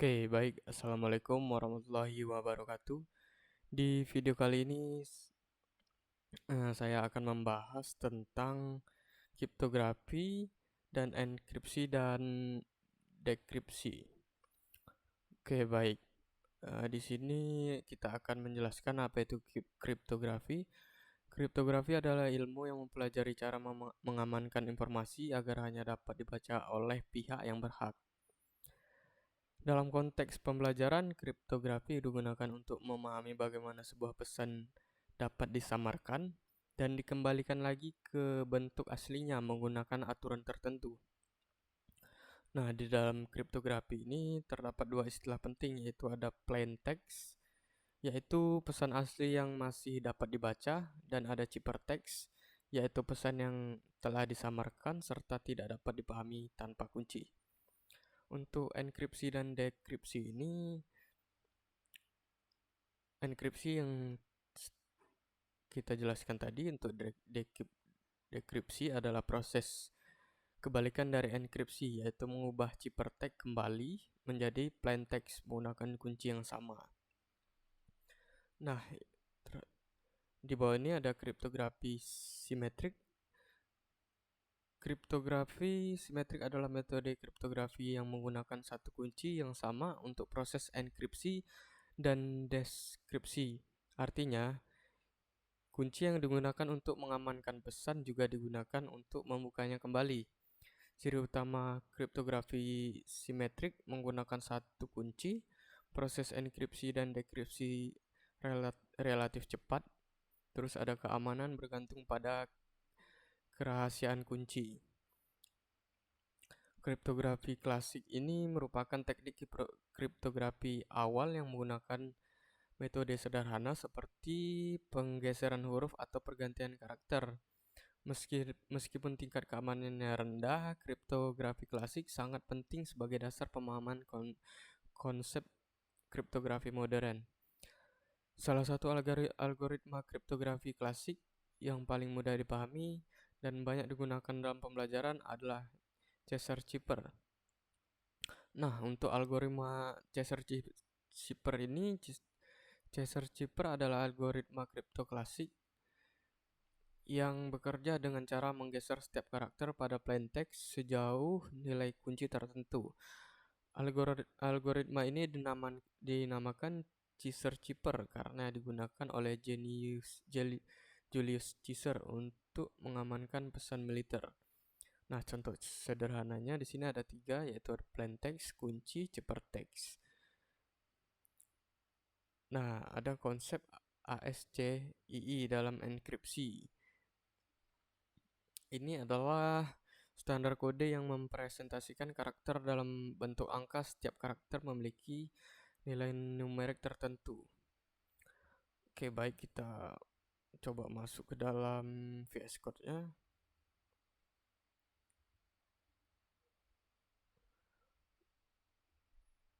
Oke, baik. Assalamualaikum warahmatullahi wabarakatuh. Di video kali ini saya akan membahas tentang kriptografi dan enkripsi dan dekripsi. Oke, baik. Di sini kita akan menjelaskan apa itu kriptografi. Kriptografi adalah ilmu yang mempelajari cara mengamankan informasi agar hanya dapat dibaca oleh pihak yang berhak. Dalam konteks pembelajaran, kriptografi digunakan untuk memahami bagaimana sebuah pesan dapat disamarkan dan dikembalikan lagi ke bentuk aslinya menggunakan aturan tertentu. Nah, di dalam kriptografi ini terdapat dua istilah penting, yaitu ada plain text, yaitu pesan asli yang masih dapat dibaca, dan ada ciphertext, yaitu pesan yang telah disamarkan serta tidak dapat dipahami tanpa kunci. Untuk enkripsi dan dekripsi ini, enkripsi yang kita jelaskan tadi untuk dekripsi adalah proses kebalikan dari enkripsi, yaitu mengubah ciphertext kembali menjadi plain text menggunakan kunci yang sama. Nah, di bawah ini ada kriptografi simetrik. Kriptografi simetrik adalah metode kriptografi yang menggunakan satu kunci yang sama untuk proses enkripsi dan deskripsi. Artinya, kunci yang digunakan untuk mengamankan pesan juga digunakan untuk membukanya kembali. Ciri utama kriptografi simetrik menggunakan satu kunci, proses enkripsi dan dekripsi relatif cepat, terus ada keamanan bergantung pada kerahasiaan kunci. Kriptografi klasik ini merupakan teknik kriptografi awal yang menggunakan metode sederhana seperti penggeseran huruf atau pergantian karakter. Meskipun tingkat keamanannya rendah, kriptografi klasik sangat penting sebagai dasar pemahaman konsep kriptografi modern. Salah satu algoritma kriptografi klasik yang paling mudah dipahami dan banyak digunakan dalam pembelajaran adalah Cheshire-Chipper. Nah, untuk algoritma Cheshire-Chipper ini, Cheshire-Chipper adalah algoritma kripto klasik yang bekerja dengan cara menggeser setiap karakter pada plain text sejauh nilai kunci tertentu. Algoritma ini dinamakan Cheshire-Chipper karena digunakan oleh Julius Caesar untuk mengamankan pesan militer. Nah, contoh sederhananya di sini ada 3, yaitu plain text, kunci, ciphertext. Nah, ada konsep ASCII dalam enkripsi. Ini adalah standar kode yang mempresentasikan karakter dalam bentuk angka. Setiap karakter memiliki nilai numerik tertentu. Oke, baik, kita coba masuk ke dalam VS Code-nya.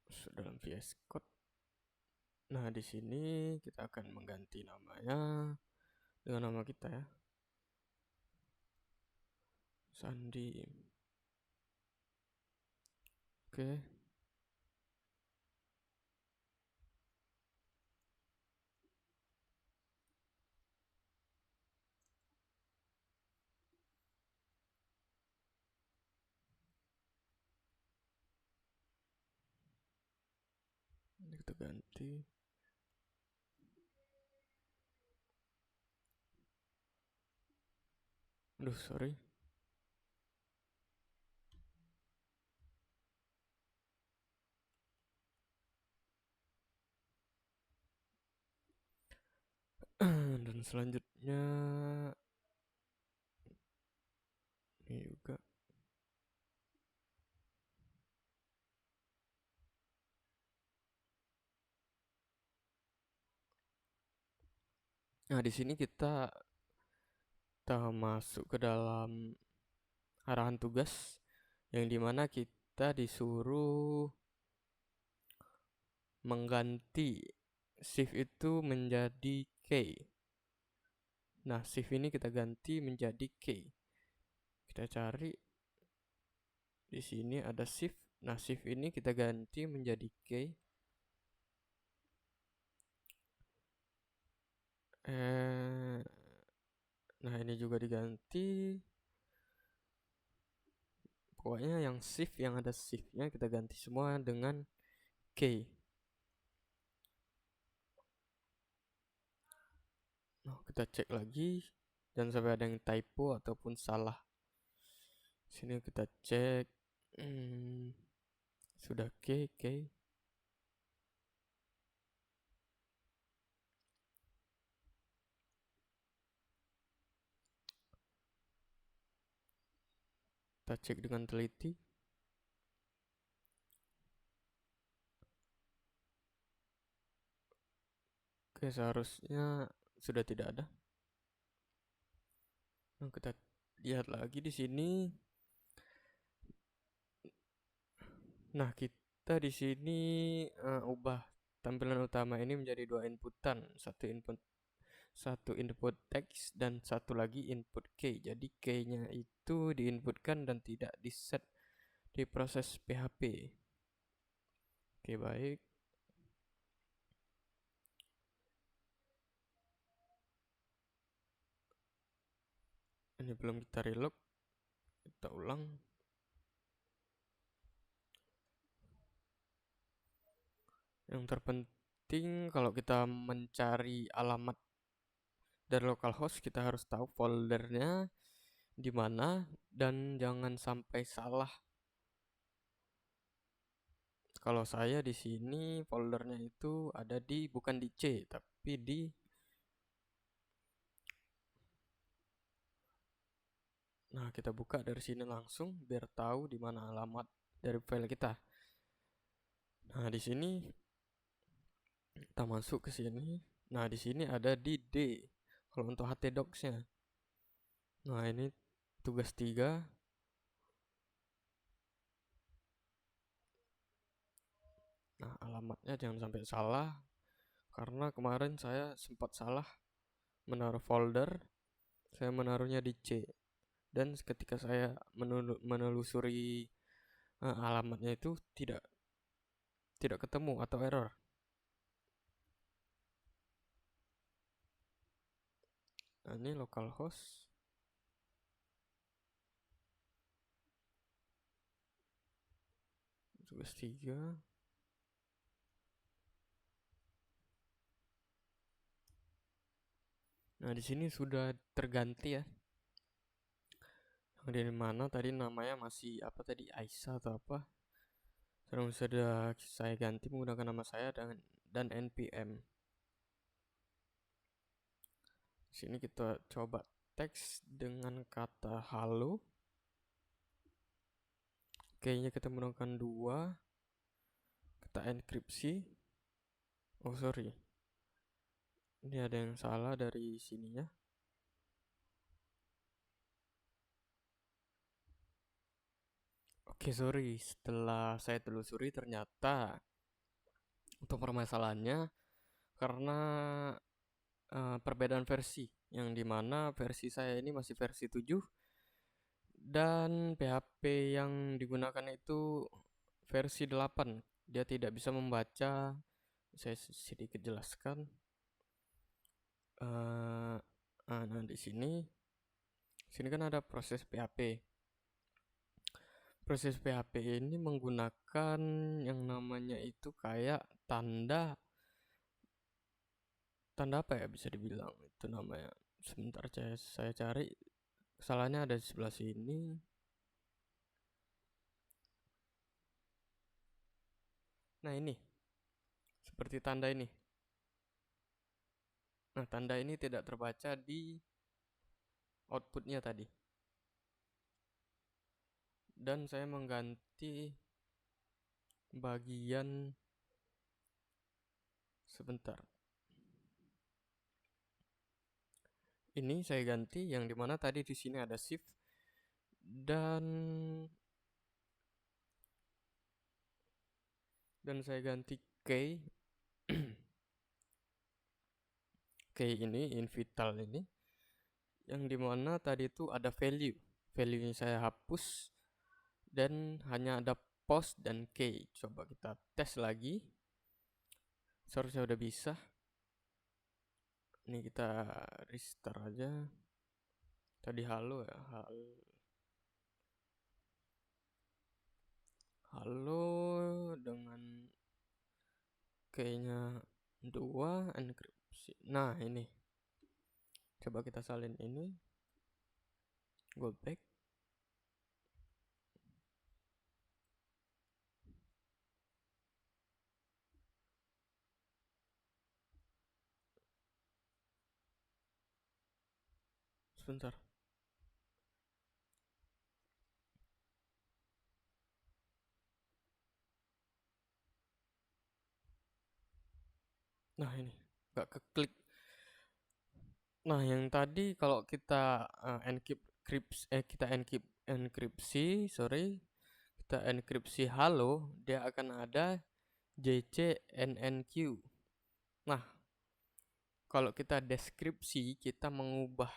Masuk dalam VS Code. Nah, di sini kita akan mengganti namanya dengan nama kita ya. Sandi. Oke. Ini kita ganti. Aduh, sorry. Dan selanjutnya ini juga. Nah, di sini kita masuk ke dalam arahan tugas yang dimana kita disuruh mengganti shift itu menjadi K. Nah, shift ini kita ganti menjadi K. Kita cari di sini ada shift Nah, shift ini kita ganti menjadi K. Nah, ini juga diganti. Pokoknya yang shift, yang ada shiftnya kita ganti semua dengan K. Nah, kita cek lagi. Jangan sampai ada yang typo ataupun salah. Sini kita cek. Sudah K. Kita cek dengan teliti. Oke, seharusnya sudah tidak ada. Nah, kita lihat lagi di sini. Nah, kita di sini ubah tampilan utama ini menjadi 2 inputan, satu input teks dan satu lagi input key. Jadi key-nya itu diinputkan dan tidak di-set di proses PHP. Oke, baik. Ini belum kita relog. Kita ulang. Yang terpenting kalau kita mencari alamat dari localhost, kita harus tahu foldernya di mana dan jangan sampai salah. Kalau saya di sini foldernya itu ada di, bukan di C tapi di, nah kita buka dari sini langsung biar tahu di mana alamat dari file kita. Nah, di sini kita masuk ke sini. Nah, di sini ada di D kalau untuk htdocs-nya. Nah, ini tugas 3. Nah, alamatnya jangan sampai salah karena kemarin saya sempat salah menaruh folder. Saya menaruhnya di C dan ketika saya menelusuri alamatnya itu tidak ketemu atau error. Nah, ini localhost. Tugas 3. Nah, di sini sudah terganti ya. Yang di mana tadi namanya masih apa tadi, Aisyah atau apa. Sekarang sudah saya ganti menggunakan nama saya dan npm. Di sini kita coba teks dengan kata halo. Kayaknya kita menggunakan 2. Kita enkripsi. Oh, sorry. Ini ada yang salah dari sininya. Oke, sorry. Setelah saya telusuri ternyata untuk permasalahannya karena perbedaan versi, yang dimana versi saya ini masih versi 7 dan PHP yang digunakan itu versi 8. Dia tidak bisa membaca. Saya sedikit jelaskan. Nah, di sini kan ada proses PHP. Proses PHP ini menggunakan yang namanya itu kayak tanda apa ya, bisa dibilang itu namanya. Sebentar saya cari. Salahnya ada di sebelah sini. Nah, ini seperti tanda ini. Nah, tanda ini tidak terbaca di outputnya tadi. Dan saya mengganti bagian, sebentar. Ini saya ganti yang dimana tadi di sini ada shift dan saya ganti K. K ini invital ini yang dimana tadi itu ada value. Value-nya saya hapus dan hanya ada post dan key. Coba kita tes lagi. Seharusnya udah bisa. Ini kita restart aja. Tadi halo ya, halo dengan kayaknya 2 enkripsi. Nah, ini. Coba kita salin ini. Go back. Sebentar. Nah, ini nggak keklik. Nah, yang tadi kalau kita enkripsi, kita enkripsi halo, dia akan ada JCNNQ. Nah, kalau kita deskripsi, kita mengubah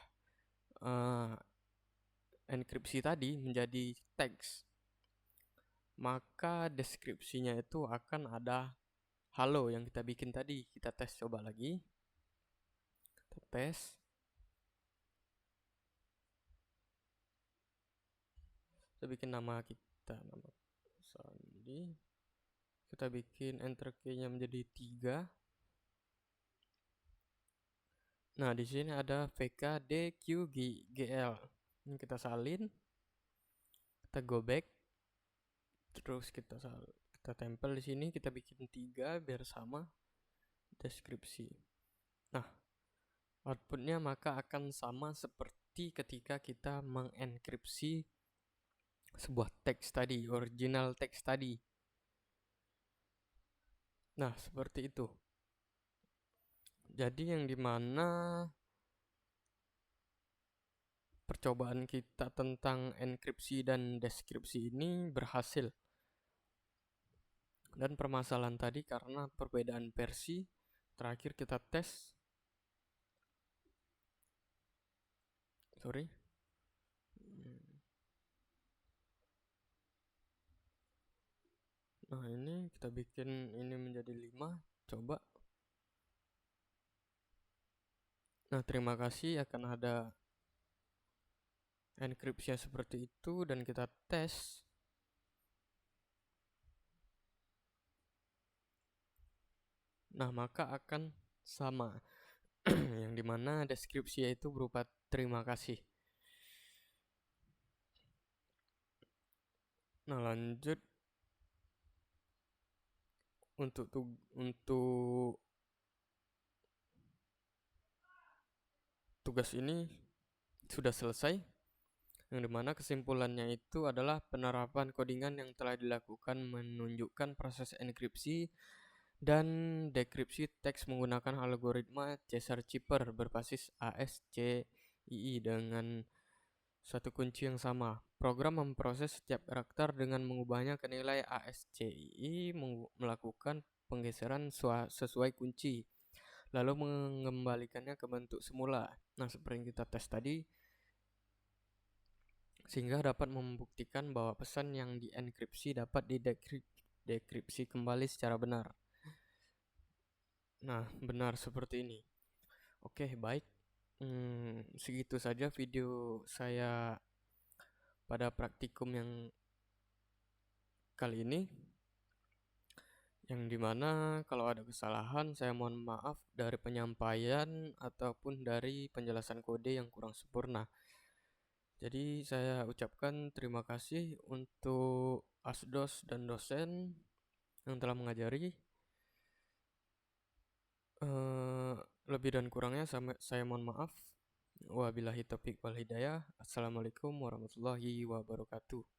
enkripsi tadi menjadi teks, maka deskripsinya itu akan ada halo yang kita bikin tadi. Kita tes coba lagi. Kita tes. Kita bikin nama kita, nama Sandi. Kita bikin enter key-nya menjadi 3. Nah, di sini ada VKDQGL. Ini kita salin. Kita go back. Terus kita tempel di sini, kita bikin 3 biar sama deskripsi. Nah, outputnya maka akan sama seperti ketika kita mengenkripsi sebuah teks tadi, original teks tadi. Nah, seperti itu. Jadi yang dimana percobaan kita tentang enkripsi dan deskripsi ini berhasil. Dan permasalahan tadi karena perbedaan versi. Terakhir kita tes. Nah, ini kita bikin ini menjadi 5. Coba. Nah, terima kasih, akan ada enkripsinya seperti itu dan kita tes. Nah, maka akan sama. Yang dimana deskripsinya itu berupa terima kasih. Nah, lanjut untuk tugas ini sudah selesai, yang dimana kesimpulannya itu adalah penerapan codingan yang telah dilakukan menunjukkan proses enkripsi dan dekripsi teks menggunakan algoritma Caesar Chipper berbasis ASCII dengan satu kunci yang sama. Program memproses setiap karakter dengan mengubahnya ke nilai ASCII, melakukan penggeseran sesuai kunci, lalu mengembalikannya ke bentuk semula. Nah, seperti yang kita tes tadi, sehingga dapat membuktikan bahwa pesan yang dienkripsi dapat didekripsi kembali secara benar. Nah, benar seperti ini. Oke, baik. Segitu saja video saya pada praktikum yang kali ini, yang dimana kalau ada kesalahan saya mohon maaf dari penyampaian ataupun dari penjelasan kode yang kurang sempurna. Jadi saya ucapkan terima kasih untuk asdos dan dosen yang telah mengajari. Lebih dan kurangnya saya mohon maaf. Wabillahi taufiq wal hidayah. Assalamualaikum warahmatullahi wabarakatuh.